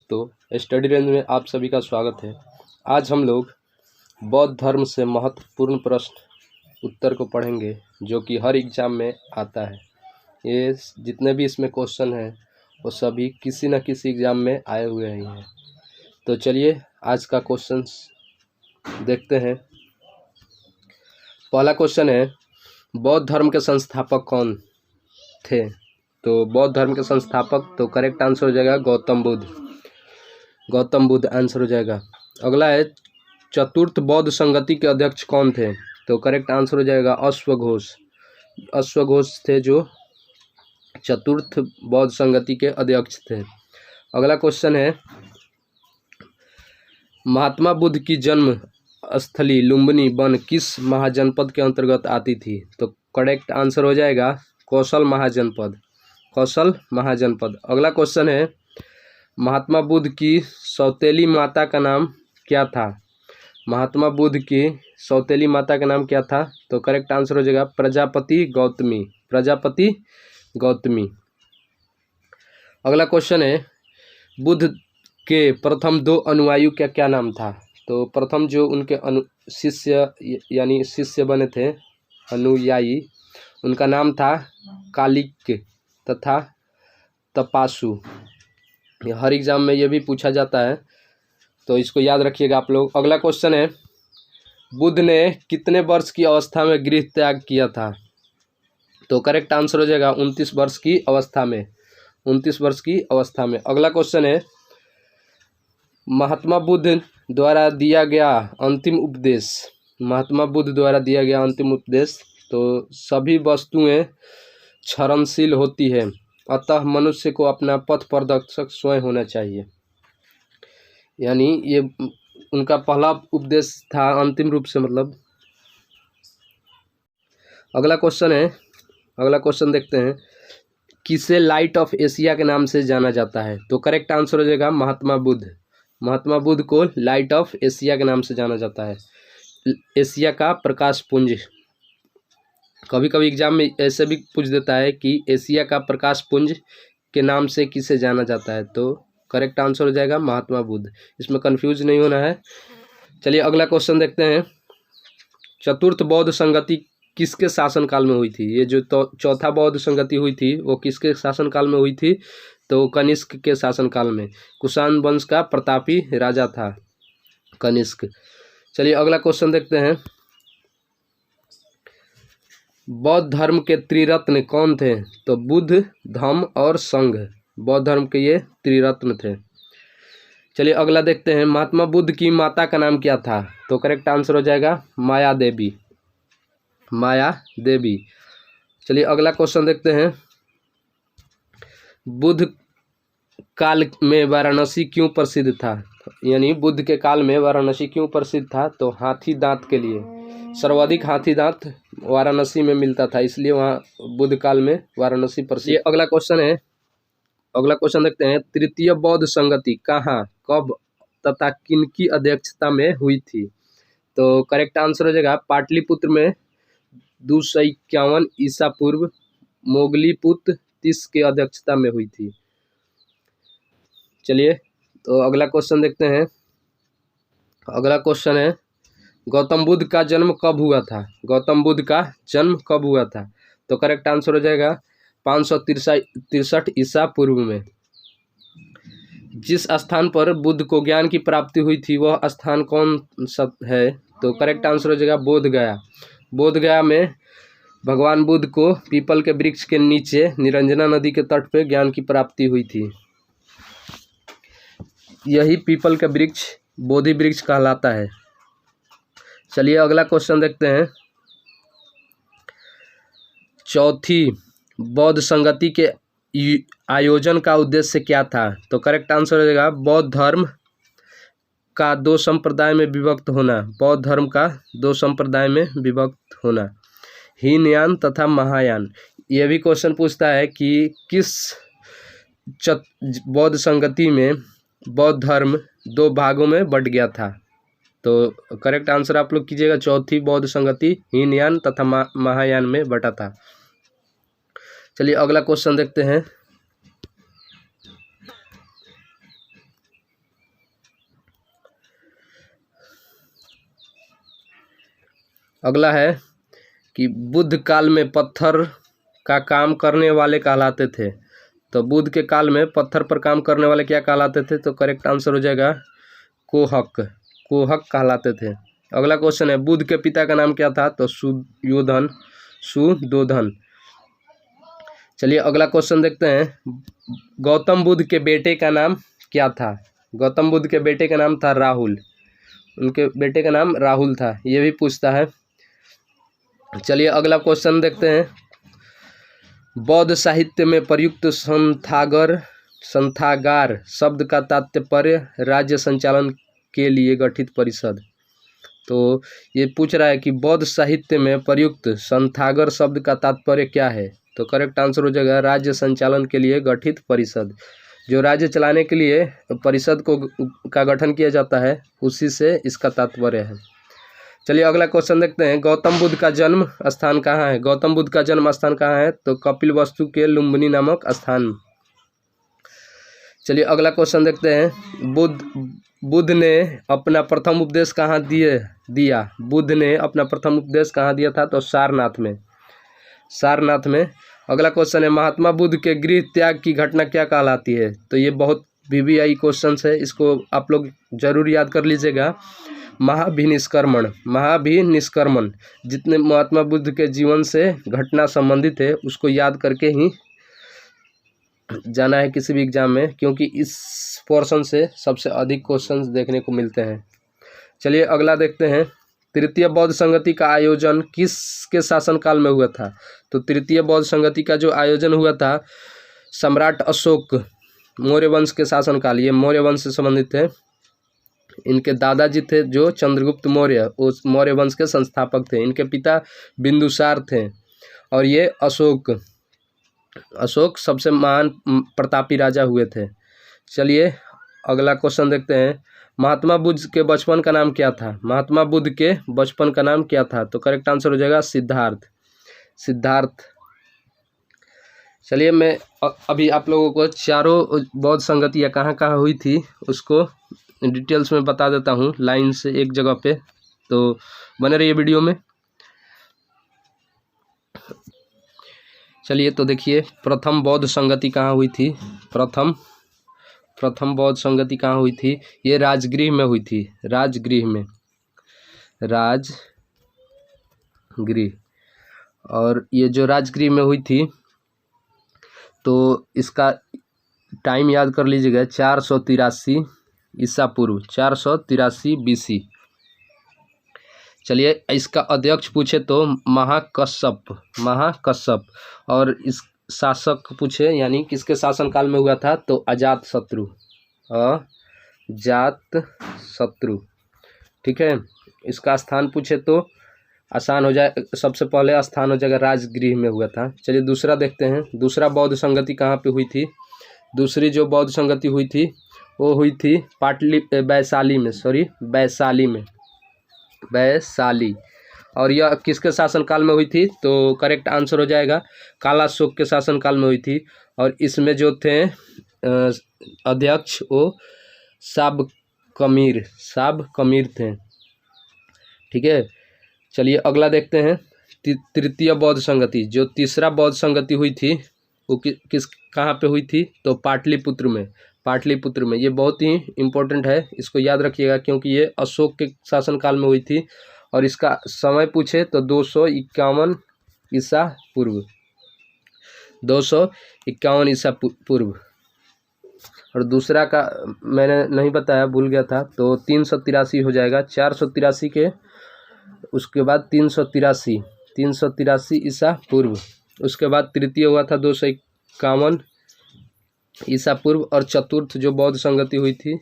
तो study range में आप सभी का स्वागत है। आज हम लोग बौद्ध धर्म से महत्वपूर्ण प्रश्न उत्तर को पढ़ेंगे जो कि हर एग्जाम में आता है। ये जितने भी इसमें क्वेश्चन हैं वो सभी किसी न किसी एग्ज़ाम में आए हुए ही हैं। तो चलिए आज का क्वेश्चन देखते हैं। पहला क्वेश्चन है, बौद्ध धर्म के संस्थापक कौन थे? तो बौद्ध धर्म के संस्थापक, तो करेक्ट आंसर हो जाएगा गौतम बुद्ध। गौतम बुद्ध आंसर हो जाएगा। अगला है, चतुर्थ बौद्ध संगति के अध्यक्ष कौन थे? तो करेक्ट आंसर हो जाएगा अश्वघोष। अश्वघोष थे जो चतुर्थ बौद्ध संगति के अध्यक्ष थे। अगला क्वेश्चन है, महात्मा बुद्ध की जन्म स्थली लुम्बिनी वन किस महाजनपद के अंतर्गत आती थी? तो करेक्ट आंसर हो जाएगा कौशल महाजनपद। कौशल महाजनपद। अगला क्वेश्चन है, महात्मा बुद्ध की सौतेली माता का नाम क्या था? महात्मा बुद्ध की सौतेली माता का नाम क्या था? तो करेक्ट आंसर हो जाएगा प्रजापति गौतमी। प्रजापति गौतमी। अगला क्वेश्चन है, बुद्ध के प्रथम दो अनुयायी का क्या नाम था? तो प्रथम जो उनके शिष्य यानी शिष्य बने थे अनुयायी, उनका नाम था कालिक तथा तपासु। हर एग्जाम में ये भी पूछा जाता है तो इसको याद रखिएगा आप लोग। अगला क्वेश्चन है, बुद्ध ने कितने वर्ष की अवस्था में गृह त्याग किया था? तो करेक्ट आंसर हो जाएगा 29 वर्ष की अवस्था में। 29 वर्ष की अवस्था में। अगला क्वेश्चन है, महात्मा बुद्ध द्वारा दिया गया अंतिम उपदेश। महात्मा बुद्ध द्वारा दिया गया अंतिम उपदेश, तो सभी वस्तुएं क्षरणशील होती है, अतः मनुष्य को अपना पथ प्रदर्शक स्वयं होना चाहिए। यानी ये उनका पहला उपदेश था अंतिम रूप से, मतलब। अगला क्वेश्चन है, अगला क्वेश्चन देखते हैं, किसे लाइट ऑफ एशिया के नाम से जाना जाता है? तो करेक्ट आंसर हो जाएगा महात्मा बुद्ध। महात्मा बुद्ध को लाइट ऑफ एशिया के नाम से जाना जाता है। एशिया का प्रकाश पुंज। कभी कभी एग्जाम में ऐसे भी पूछ देता है कि एशिया का प्रकाश पुंज के नाम से किसे जाना जाता है? तो करेक्ट आंसर हो जाएगा महात्मा बुद्ध। इसमें कंफ्यूज नहीं होना है। चलिए अगला क्वेश्चन देखते हैं, चतुर्थ बौद्ध संगति किसके शासनकाल में हुई थी? ये जो चौथा बौद्ध संगति हुई थी वो किसके शासनकाल में हुई थी? तो कनिष्क के शासनकाल में। कुषाण वंश का प्रतापी राजा था कनिष्क। चलिए अगला क्वेश्चन देखते हैं, बौद्ध धर्म के त्रिरत्न कौन थे? तो बुद्ध, धम्म और संघ। बौद्ध धर्म के ये त्रिरत्न थे। चलिए अगला देखते हैं, महात्मा बुद्ध की माता का नाम क्या था? तो करेक्ट आंसर हो जाएगा माया देवी। माया देवी। चलिए अगला क्वेश्चन देखते हैं, बुद्ध काल में वाराणसी क्यों प्रसिद्ध था? यानी बुद्ध के काल में वाराणसी क्यों प्रसिद्ध था? तो हाथी दांत के लिए। सर्वाधिक हाथी दांत वाराणसी में मिलता था, इसलिए वहाँ बुद्ध काल में वाराणसी प्रसिद्ध। ये अगला क्वेश्चन है, अगला क्वेश्चन देखते हैं, तृतीय बौद्ध संगति कहाँ, कब तथा किनकी अध्यक्षता में हुई थी? तो करेक्ट आंसर हो जाएगा पाटलिपुत्र में 251 ईसा पूर्व मोगलीपुत्र 30 के अध्यक्षता में हुई थी। चलिए तो अगला क्वेश्चन देखते हैं। अगला क्वेश्चन है, गौतम बुद्ध का जन्म कब हुआ था? गौतम बुद्ध का जन्म कब हुआ था? तो करेक्ट आंसर हो जाएगा 563 ईसा पूर्व में। जिस स्थान पर बुद्ध को ज्ञान की प्राप्ति हुई थी वह स्थान कौन सा है? तो करेक्ट आंसर हो जाएगा बोध गया। बोध गया में भगवान बुद्ध को पीपल के वृक्ष के नीचे निरंजना नदी के तट पर ज्ञान की प्राप्ति हुई थी। यही पीपल का वृक्ष बोधि वृक्ष कहलाता है। चलिए अगला क्वेश्चन देखते हैं, चौथी बौद्ध संगति के आयोजन का उद्देश्य क्या था? तो करेक्ट आंसर हो जाएगा बौद्ध धर्म का दो संप्रदाय में विभक्त होना। बौद्ध धर्म का दो संप्रदाय में विभक्त होना, हीनयान तथा महायान। ये भी क्वेश्चन पूछता है कि किस बौद्ध संगति में बौद्ध धर्म दो भागों में बंट गया था? तो करेक्ट आंसर आप लोग कीजिएगा, चौथी बौद्ध संगति हीनयान तथा महायान में बटा था। चलिए अगला क्वेश्चन देखते हैं, अगला है कि बुद्ध काल में पत्थर का काम करने वाले कहलाते थे। तो बुद्ध के काल में पत्थर पर काम करने वाले क्या कहलाते थे? तो करेक्ट आंसर हो जाएगा कोहक। कोहक कहलाते थे। अगला क्वेश्चन है बुद्ध के पिता का नाम क्या था? तो सुयोधन। चलिए अगला क्वेश्चन देखते हैं। गौतम बुद्ध के बेटे का नाम क्या था? गौतम बुद्ध के बेटे का नाम था राहुल। उनके बेटे का नाम राहुल था, ये भी पूछता है। चलिए अगला क्वेश्चन देखते हैं। बौद्ध साहित्य में प्रयुक्त संथागार शब्द का तात्पर्य राज्य संचालन के लिए गठित परिषद। तो ये पूछ रहा है कि बौद्ध साहित्य में प्रयुक्त संथागर शब्द का तात्पर्य क्या है? तो करेक्ट आंसर हो जाएगा राज्य संचालन के लिए गठित परिषद। जो राज्य चलाने के लिए परिषद का गठन किया जाता है, उसी से इसका तात्पर्य है। चलिए अगला क्वेश्चन देखते हैं। गौतम बुद्ध का जन्म स्थान कहाँ है? गौतम बुद्ध का जन्म स्थान कहाँ है? तो कपिलवस्तु के लुम्बिनी नामक स्थान। चलिए अगला क्वेश्चन देखते हैं। बुद्ध ने अपना प्रथम उपदेश कहाँ दिया? बुद्ध ने अपना प्रथम उपदेश कहाँ दिया था? तो सारनाथ में। अगला क्वेश्चन है महात्मा बुद्ध के गृह त्याग की घटना क्या कहलाती है? तो ये बहुत VVI क्वेश्चन है, इसको आप लोग जरूर याद कर लीजिएगा। महाभिनिष्क्रमण। जितने महात्मा बुद्ध के जीवन से घटना संबंधित है उसको याद करके ही जाना है किसी भी एग्जाम में, क्योंकि इस पोर्शन से सबसे अधिक क्वेश्चंस देखने को मिलते हैं। चलिए अगला देखते हैं। तृतीय बौद्ध संगति का आयोजन किसके शासनकाल में हुआ था? तो तृतीय बौद्ध संगति का जो आयोजन हुआ था सम्राट अशोक मौर्य वंश के शासनकाल। ये मौर्य वंश से संबंधित है। इनके दादाजी थे जो चंद्रगुप्त मौर्य, उस मौर्य वंश के संस्थापक थे। इनके पिता बिंदुसार थे और ये अशोक सबसे महान प्रतापी राजा हुए थे। चलिए अगला क्वेश्चन देखते हैं। महात्मा बुद्ध के बचपन का नाम क्या था? महात्मा बुद्ध के बचपन का नाम क्या था? तो करेक्ट आंसर हो जाएगा सिद्धार्थ। चलिए मैं अभी आप लोगों को चारों बौद्ध संगतियाँ कहाँ कहाँ हुई थी उसको डिटेल्स में बता देता हूँ, लाइन से एक जगह पे। तो बने रहिए वीडियो में। चलिए तो देखिए प्रथम बौद्ध संगति कहाँ हुई थी? प्रथम बौद्ध संगति कहाँ हुई थी? ये राजगृह में हुई थी। राजगृह। और ये जो राजगृह में हुई थी तो इसका टाइम याद कर लीजिएगा। 483 ईसा पूर्व, 483 BC। चलिए इसका अध्यक्ष पूछे तो महाकश्यप। और इस शासक पूछे यानी किसके शासनकाल में हुआ था? तो अजातशत्रु। ठीक है। इसका स्थान पूछे तो आसान हो जाए, सबसे पहले स्थान हो जाएगा राजगृह में हुआ था। चलिए दूसरा देखते हैं। दूसरा बौद्ध संगति कहाँ पे हुई थी? दूसरी जो बौद्ध संगति हुई थी वो हुई थी वैशाली। और यह किसके शासनकाल में हुई थी? तो करेक्ट आंसर हो जाएगा कालाशोक के शासनकाल में हुई थी। और इसमें जो थे अध्यक्ष वो साबकमीर थे। ठीक है। चलिए अगला देखते हैं। तृतीय बौद्ध संगति, जो तीसरा बौद्ध संगति हुई थी वो कहाँ पे हुई थी? तो पाटलिपुत्र में। ये बहुत ही इम्पोर्टेंट है, इसको याद रखिएगा क्योंकि ये अशोक के शासनकाल में हुई थी। और इसका समय पूछे तो 251 ईसा पूर्व। 251 ईसा पूर्व। और दूसरा का मैंने नहीं बताया, भूल गया था, तो 383 हो जाएगा। 483 के उसके बाद 383 ईसा पूर्व। उसके बाद तृतीय हुआ था 251 ईसा पूर्व। और चतुर्थ जो बौद्ध संगति हुई थी,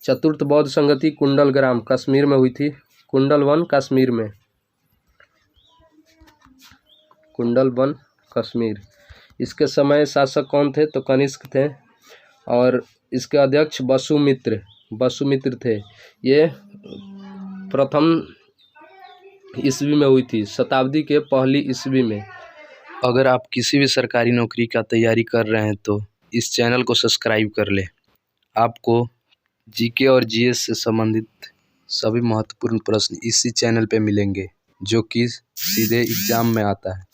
चतुर्थ बौद्ध संगति कुंडलग्राम कश्मीर में हुई थी। कुंडलवन कश्मीर। इसके समय शासक कौन थे? तो कनिष्क थे। और इसके अध्यक्ष वसुमित्र थे। ये प्रथम ईस्वी में हुई थी, शताब्दी के पहली ईस्वी में। अगर आप किसी भी सरकारी नौकरी का तैयारी कर रहे हैं तो इस चैनल को सब्सक्राइब कर लें। आपको जीके और जीएस से संबंधित सभी महत्वपूर्ण प्रश्न इसी चैनल पे मिलेंगे, जो कि सीधे एग्जाम में आता है।